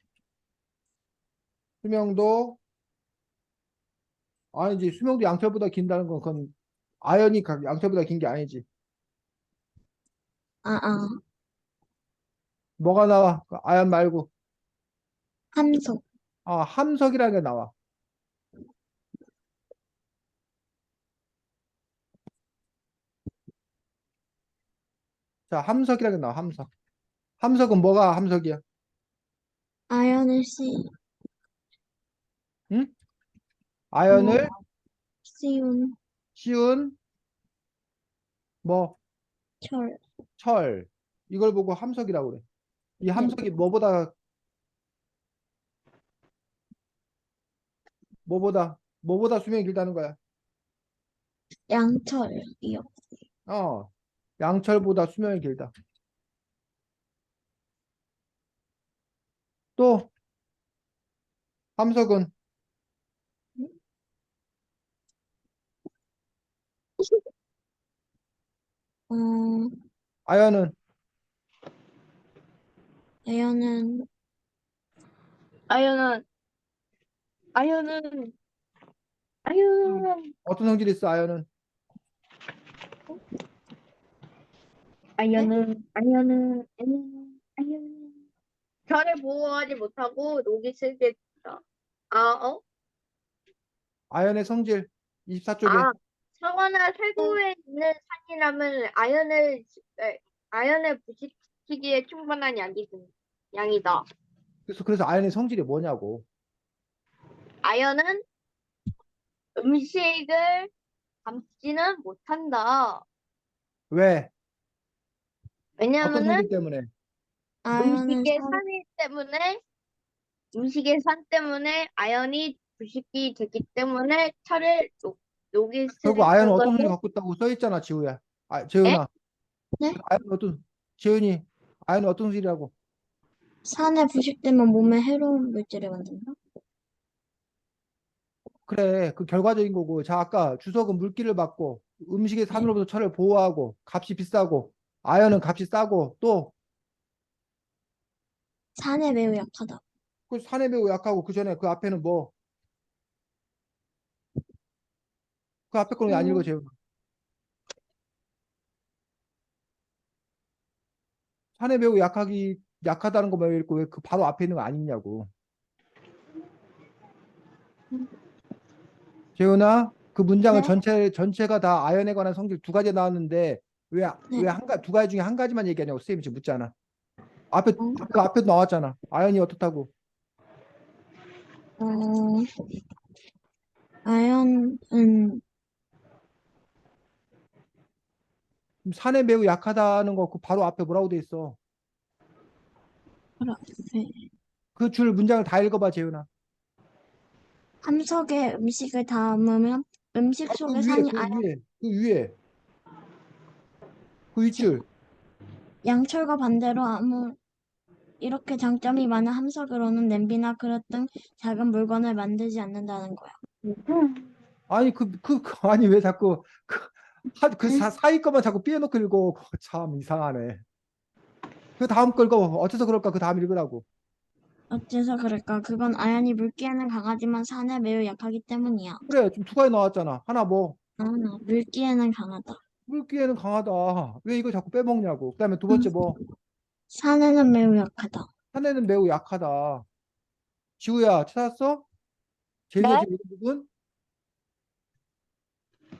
수명도 아니지. 수명도 양철보다 긴다는 건 그건 아연이 양철보다 긴 게 아니지. 아, 아, 뭐가 나와? 그 아연 말고 함석, 함석이라는 게 나와. 자, 함석이라는 게 나와. 함석. 함석은 뭐가 함석이야? 아연을 응? 어, 아연을 씌운 씌운 뭐 철, 철. 이걸 보고 함석이라고 그래. 이 네, 함석이 뭐보다 수명이 길다는 거야. 양철이요. 어, 양철보다 수명이 길다. 또 함석은 어, 아연은 아연은 아연은 아연은 아연은 어떤 성질이 있어? 아연은 네? 아연은 결을 보호하지 못하고 녹이 슬게 된다. 어? 아연의 성질 24쪽에 아, 사과나 살구에 있는 산이라면 아연을 부식시키기에 충분한 양이다. 그래서 아연의 성질이 뭐냐고. 아연은 음식을 담지는 못한다. 왜? 어떤 왜냐하면은 성질 때문에? 아연은 음식의 산이 때문에 음식의 산 때문에 아연이 부식이 되기 때문에 녹이 결국 아연은 어떤 성질 슬거든. 갖고 있다고 써 있잖아, 지우야. 에? 재은아. 네? 재은이. 아연은 어떤 성질이라고? 산에 부식되면 몸에 해로운 물질을 만든다. 그래, 그 결과적인 거고. 자, 아까 주석은 물기를 받고 음식의 네. 산으로부터 철을 보호하고 값이 비싸고 아연은 값이 싸고 또 산에 매우 약하다. 그 산에 매우 약하고 그 전에 그 앞에는 뭐? 그 앞에 거는 안 읽어, 음, 재훈아. 산에 매우 약하다는 거만 읽고 왜 그 바로 앞에 있는 거 안 읽냐고. 재훈아, 그 문장을 네, 전체가 다 아연에 관한 성질 두 가지 나왔는데 네, 두 가지 중에 한 가지만 얘기하냐고 선생님이 지금 묻잖아. 앞에 어, 그 앞에도 나왔잖아. 아연이 어떻다고? 어, 아연은, 그럼 산에 매우 약하다는 거 그 바로 앞에 뭐라고 돼 있어? 그래, 그 줄 문장을 다 읽어봐, 재훈아. 함석에 음식을 담으면 음식 아, 그 속에 위에, 산이 그 위에, 그 위에, 그 아연지. 윗줄. 양철과 반대로 이렇게 장점이 많은 함석으로는 냄비나 그릇 등 작은 물건을 만들지 않는다는 거야. 아니, 아니, 왜 자꾸, 응? 사이 것만 자꾸 삐어놓고 읽어. 그거 참 이상하네. 그 다음 거 읽어. 어째서 그럴까? 그 다음 읽으라고. 어째서 그럴까? 그건 아연이 물기에는 강하지만 산에 매우 약하기 때문이야. 그래, 좀 두 가지 나왔잖아. 하나 뭐, 아, 물기에는 강하다. 물기에는 강하다. 왜 이걸 자꾸 빼먹냐고. 그다음에 두 응. 번째 뭐, 산에는 매우 약하다. 산에는 매우 약하다. 지우야, 찾았어? 재훈이가 네? 지금 읽은 부분?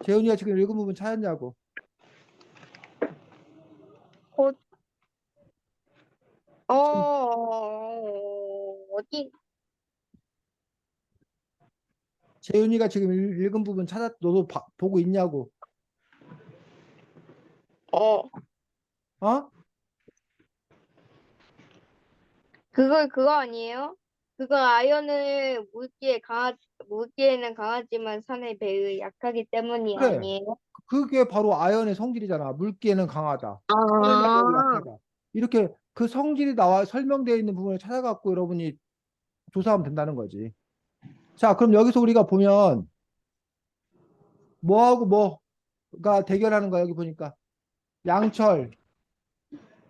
재훈이가 지금 읽은 부분 찾았냐고. 곧, 지금 어디? 재훈이가 지금 읽은 부분 너도 보고 있냐고. 어, 어? 그거 아니에요? 그거 아연은 물기에는 강하지만 산에 배에 약하기 때문이 그래. 아니에요? 그게 바로 아연의 성질이잖아. 물기에는 강하다. 산에는 매우 아, 약하다. 이렇게 그 성질이 나와 설명되어 있는 부분을 찾아갖고 여러분이 조사하면 된다는 거지. 자, 그럼 여기서 우리가 보면 뭐하고 뭐가 대결하는 거야, 여기 보니까. 양철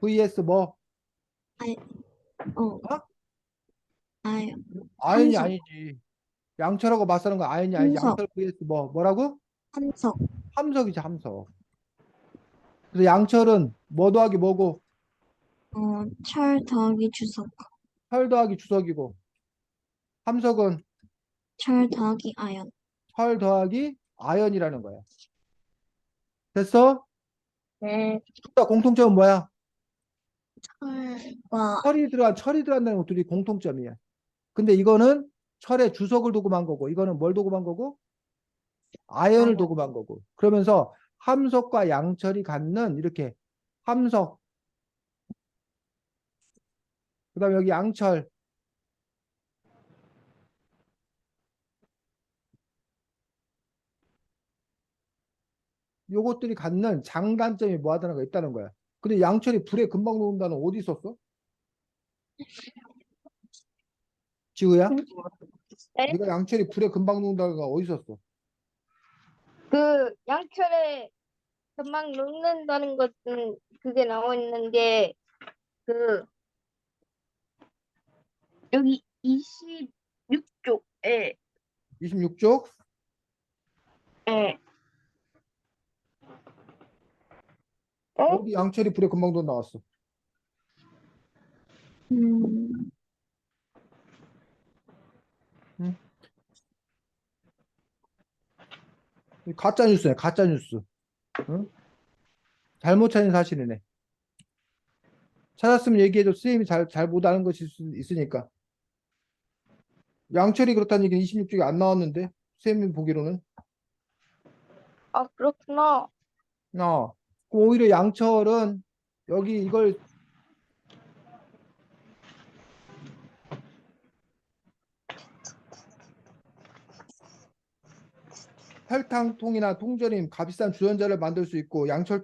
vs 뭐? 아, 어, 어? 아연. 아연이 함석, 아니지. 양철하고 맞서는 건 아연이 아니지. 함석, 양철 vs 뭐라고? 함석. 함석이지, 함석. 그래서 양철은 뭐 더하기 뭐고? 철 더하기 주석. 철 더하기 주석이고. 함석은 철 더하기 아연. 철 더하기 아연이라는 거야. 됐어? 네. 둘 다 공통점은 뭐야? 철과, 철이 들어간다는 것 둘이 공통점이야. 근데 이거는 철의 주석을 도금한 거고, 이거는 뭘 도금한 거고? 아연을 아연. 도금한 거고. 그러면서 함석과 양철이 갖는 이렇게 함석, 그다음에 여기 양철, 요것들이 갖는 장단점이 뭐 하다가 있다는 거야. 근데 양철이 불에 금방 녹는다는 어디 있었어? 지우야? 네? 네가 양철이 불에 금방 녹는다는 거 어디 있었어? 그 양철에 금방 녹는다는 것은 그게 나와 있는 게 그 여기 26쪽에 26쪽? 예. 어? 어디 양철이 불에 금방 녹 나왔어? 음, 응? 가짜 뉴스네, 가짜 뉴스. 응? 잘못 찾은 사실이네. 찾았으면 얘기해줘. 선생님이 잘 못 아는 것일 수 있으니까. 양철이 그렇다는 얘기는 26쪽에 안 나왔는데, 선생님 보기로는. 아, 그렇구나. 어. 그럼 오히려 양철은 여기 이걸 설탕통이나 통조림, 값비싼 주전자를 만들 수 있고, 양철,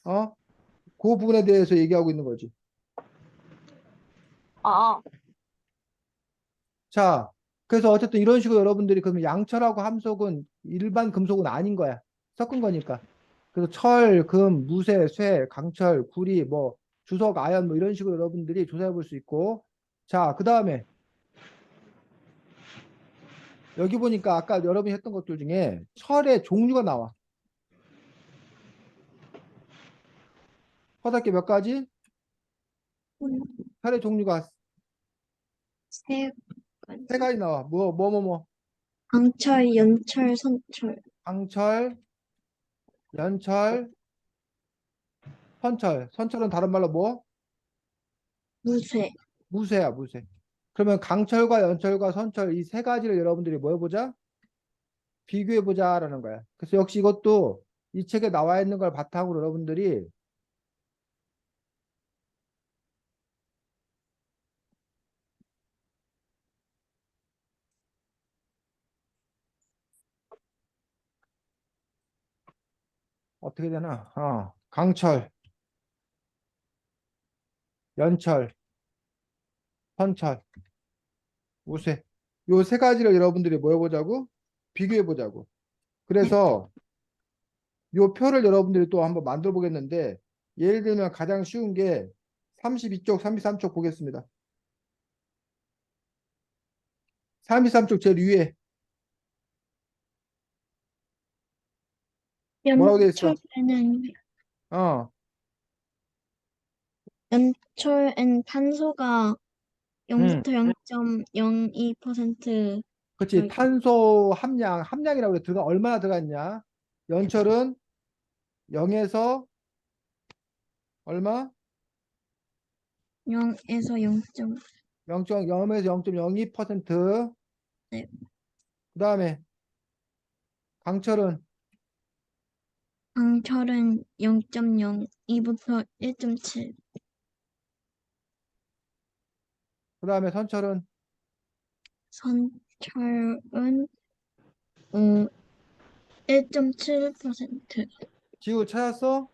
어? 그 부분에 대해서 얘기하고 있는 거지. 아, 자, 그래서 어쨌든 이런 식으로 여러분들이 그러면 양철하고 함석은 일반 금속은 아닌 거야. 섞은 거니까. 그래서 철, 금, 무쇠, 쇠, 강철, 구리, 뭐 주석, 아연 뭐 이런 식으로 여러분들이 조사해 볼 수 있고 자, 그 다음에 여기 보니까 아까 여러분이 했던 것들 중에 철의 종류가 나와. 허다께 몇 가지? 철의 종류가 세 세 가지. 가지 나와. 뭐. 강철, 연철, 선철. 강철, 연철, 선철. 선철은 다른 말로 뭐? 무쇠. 무쇠야, 무쇠. 그러면 강철과 연철과 선철 이 세 가지를 여러분들이 뭐 해보자? 비교해보자라는 거야. 그래서 역시 이것도 이 책에 나와 있는 걸 바탕으로 여러분들이 어떻게 되나? 강철, 연철, 선철, 우세. 요 세 가지를 여러분들이 뭐 해보자고? 비교해보자고. 네. 그래서 요 표를 여러분들이 또 한번 만들어 보겠는데 예를 들면 가장 쉬운 게 32쪽, 33쪽 보겠습니다. 33쪽 제일 위에 뭐라고 되어 있어? 연철에는 어, 연철엔 탄소가 음, 0부터 0.02% 그렇지. 들어있고 탄소 함량이라고 그래. 얼마나 들어갔냐? 연철은 0에서 얼마? 0에서 0. 0.0에서 0.02%. 네. 그 다음에 강철은 강철은 0.02부터 1.7. 그 다음에 선철은 선철은 1.7%. 지우 찾았어?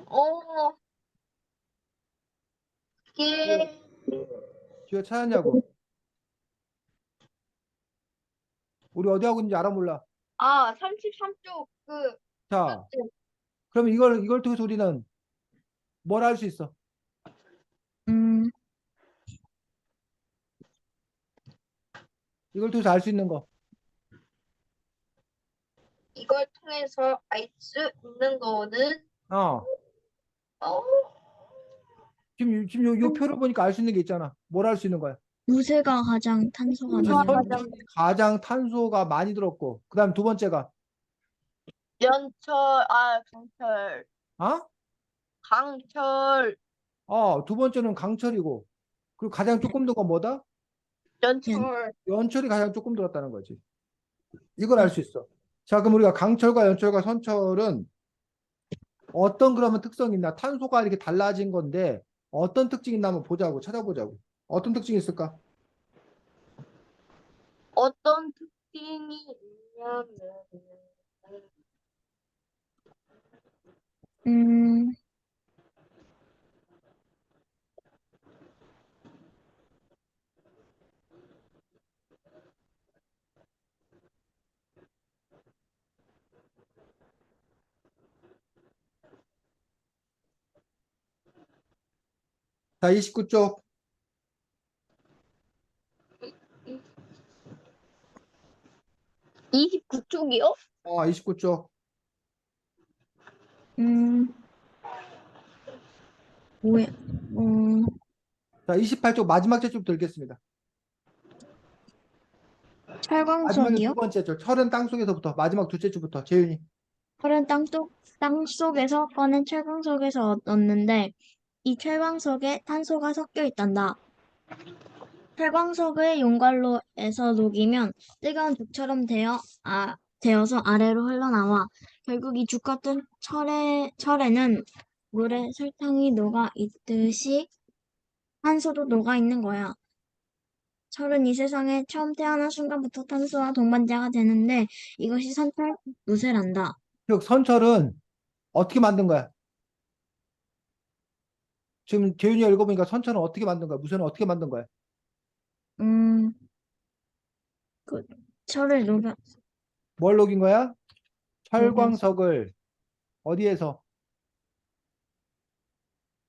오, 지우, 이게, 지우 찾았냐고? 우리 어디 하고 있는지 알아 몰라? 33쪽, 자, 그러면 이걸 통해서 우리는 뭘 알 수 있어? 음, 이걸 통해서 알 수 있는 거. 이걸 통해서 알 수 있는 거는, 어, 어, 지금 요 표를 보니까 알 수 있는 게 있잖아. 뭘 알 수 있는 거야? 무쇠가 가장 탄소가 그렇지. 많이 가장 선철이 가장 탄소가 많이 들었고, 그 다음 두 번째가, 연철, 강철, 어? 강철, 두 번째는 강철이고, 그리고 가장 조금 든 건 뭐다? 연, 연철. 연철이 가장 조금 들었다는 거지. 이걸 알 연, 수 있어. 자, 그럼 우리가 강철과 연철과 선철은 어떤 그러면 특성이 있나? 탄소가 이렇게 달라진 건데, 어떤 특징이 있나 한번 보자고, 찾아보자고. 어떤 특징이 있을까? 어떤 특징이 있냐면, 음, 자, 29쪽. 29쪽이요? 29쪽. 음, 뭐야, 자, 28쪽 마지막 제쪽 들겠습니다. 마지막에 두 철광석이요? 번째 줄. 철은 땅속에서부터 마지막 둘째 줄부터 재윤이. 철은 땅속에서 꺼낸 철광석에서 얻었는데, 이 철광석에 탄소가 섞여 있단다. 철광석을 용광로에서 녹이면 뜨거운 죽처럼 되어서 아래로 흘러나와 결국 이 죽 같은 철에는 물에 설탕이 녹아 있듯이 탄소도 녹아 있는 거야. 철은 이 세상에 처음 태어난 순간부터 탄소와 동반자가 되는데 이것이 선철 무쇠란다. 즉 선철은 어떻게 만든 거야? 지금 재윤이가 읽어보니까 선철은 어떻게 만든 거야? 무쇠는 어떻게 만든 거야? 음, 그 철을 뭘 녹인 거야? 녹여서 철광석을 어디에서?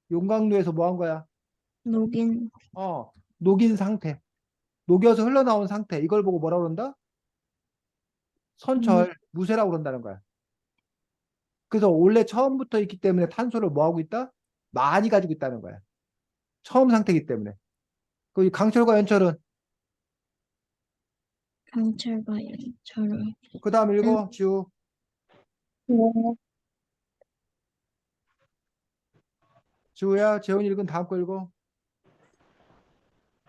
용광로에서 뭐 한 거야? 녹인 녹인 상태. 녹여서 흘러나온 상태. 이걸 보고 뭐라고 그런다? 선철, 무쇠라고 그런다는 거야. 그래서 원래 처음부터 있기 때문에 탄소를 뭐 하고 있다? 많이 가지고 있다는 거야. 처음 상태이기 때문에. 그 강철과 연철은 강철과 연철을 그 다음 읽어, 지우. 지우야, 재훈이 읽은 다음 거 읽어.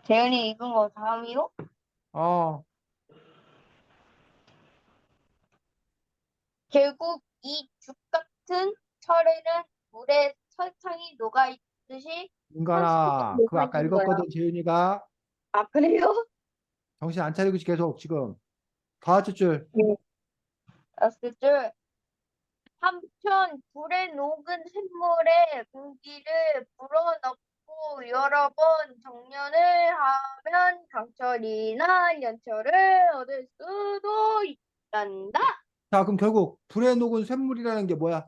재현이 읽은 거 다음이요? 어, 결국 이 죽 같은 철에는 물에 설탕이 녹아 있듯이 탄소도 인간아. 그거 녹아 아까 있는 거야. 읽었거든, 재훈이가. 아, 그래요? 정신 안 차리고 계속 지금. 다 맞출 줄. 네. 알았을 줄. 한편 불에 녹은 샘물에 공기를 불어넣고 여러 번 정연을 하면 강철이나 연철을 얻을 수도 있단다. 자, 그럼 결국 불에 녹은 쇳물이라는 게 뭐야?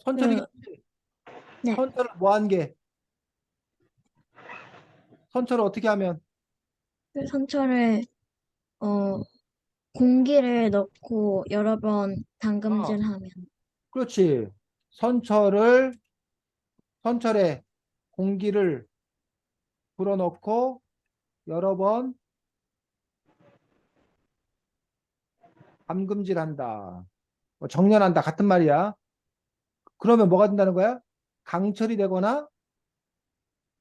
선철이가 네, 선철을 뭐 한 게? 선철을 어떻게 하면? 그 선철을 어 공기를 넣고 여러 번 어, 담금질하면 그렇지. 선철에 공기를 불어넣고 여러 번 담금질한다. 정렬한다. 같은 말이야. 그러면 뭐가 된다는 거야? 강철이 되거나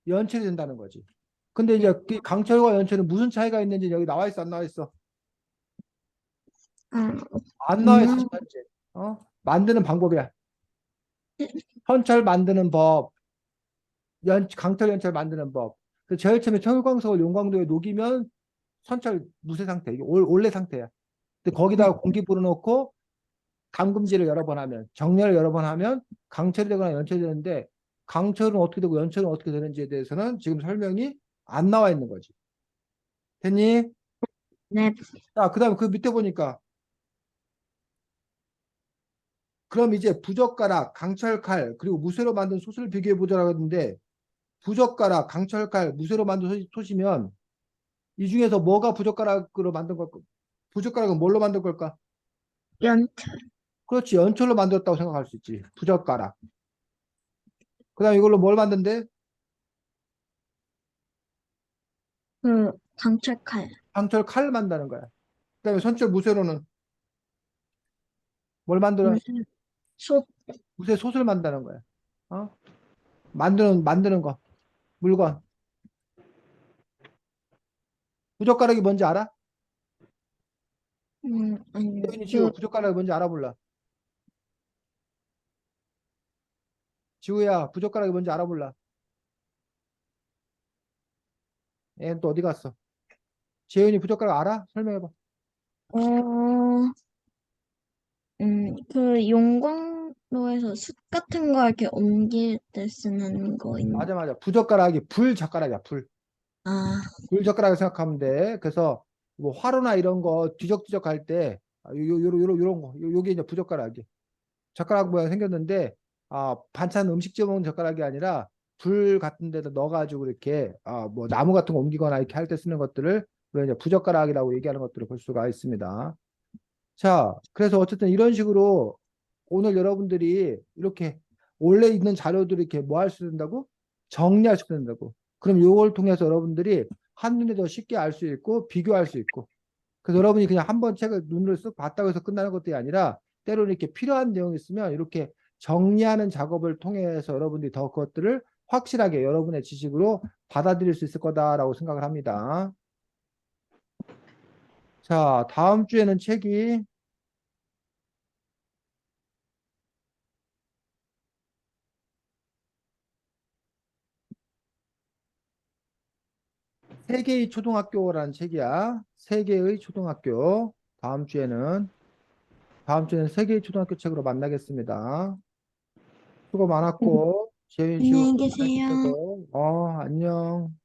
연철이 된다는 거지. 근데 이제 네. 그 강철과 연철은 무슨 차이가 있는지 여기 나와 있어, 안 나와 있어? 아, 안 나와 있어, 없나? 지금 현재. 만드는 방법이야. 선철 만드는 법, 강철 연철 만드는 법. 그 제일 처음에 청유광석을 용광도에 녹이면 선철 무쇠 상태, 이게 원래 상태야. 근데 네. 거기다가 공기 불어넣고 담금질을 여러 번 하면, 정렬을 여러 번 하면 강철이 되거나 연철이 되는데, 강철은 어떻게 되고 연철은 어떻게 되는지에 대해서는 지금 설명이 안 나와 있는 거지. 됐니? 네. 자, 그 다음에 그 밑에 보니까, 그럼 이제 부젓가락, 강철칼, 그리고 무쇠로 만든 솥을 비교해 보자라고 했는데, 부젓가락, 강철칼, 무쇠로 만든 솥이면, 이 중에서 뭐가 부젓가락으로 만든 걸까? 부젓가락은 뭘로 만든 걸까? 연철, 그렇지, 연철로 만들었다고 생각할 수 있지. 부젓가락. 그 다음에 이걸로 뭘 만든대? 강철칼, 강철 칼을 만드는 거야. 그 다음에 선철 무쇠로는 뭘 만들어? 무슨 솥, 무쇠 솥을 만드는 거야. 어? 만드는 거. 물건. 부젓가락이 뭔지 알아? 아니요. 혜인이 지우 부젓가락이 뭔지 알아 몰라? 지우야 부젓가락이 뭔지 알아 몰라? 얘는 또 어디 갔어? 재윤이 부젓가락 알아? 설명해봐. 어, 그 용광로에서 숯 같은 거 이렇게 옮길 때 쓰는 거인. 맞아 맞아. 부젓가락이 불젓가락이야. 아, 불젓가락을 생각하면 돼. 그래서 뭐 화로나 이런 거 뒤적뒤적 할 때 요런 거 요게 이제 부젓가락이 젓가락 모양 생겼는데 반찬 음식 집어 먹는 젓가락이 아니라 불 같은 데다 넣어가지고 이렇게 뭐 나무 같은 거 옮기거나 이렇게 할 때 쓰는 것들을 우리가 이제 부젓가락이라고 얘기하는 것들을 볼 수가 있습니다. 자, 그래서 어쨌든 이런 식으로 오늘 여러분들이 이렇게 원래 있는 자료들을 이렇게 뭐 할 수 있다고? 정리할 수 있다고. 그럼 이걸 통해서 여러분들이 한눈에 더 쉽게 알 수 있고 비교할 수 있고. 그래서 여러분이 그냥 한번 책을 눈으로 쓱 봤다고 해서 끝나는 것들이 아니라 때로는 이렇게 필요한 내용이 있으면 이렇게 정리하는 작업을 통해서 여러분들이 더 그것들을 확실하게 여러분의 지식으로 받아들일 수 있을 거다라고 생각을 합니다. 자, 다음 주에는 책이 세계의 초등학교라는 책이야. 세계의 초등학교. 다음 주에는 세계의 초등학교 책으로 만나겠습니다. 수고 많았고, 재윤 씨 안녕히 시간 계세요. 주셔서 안녕.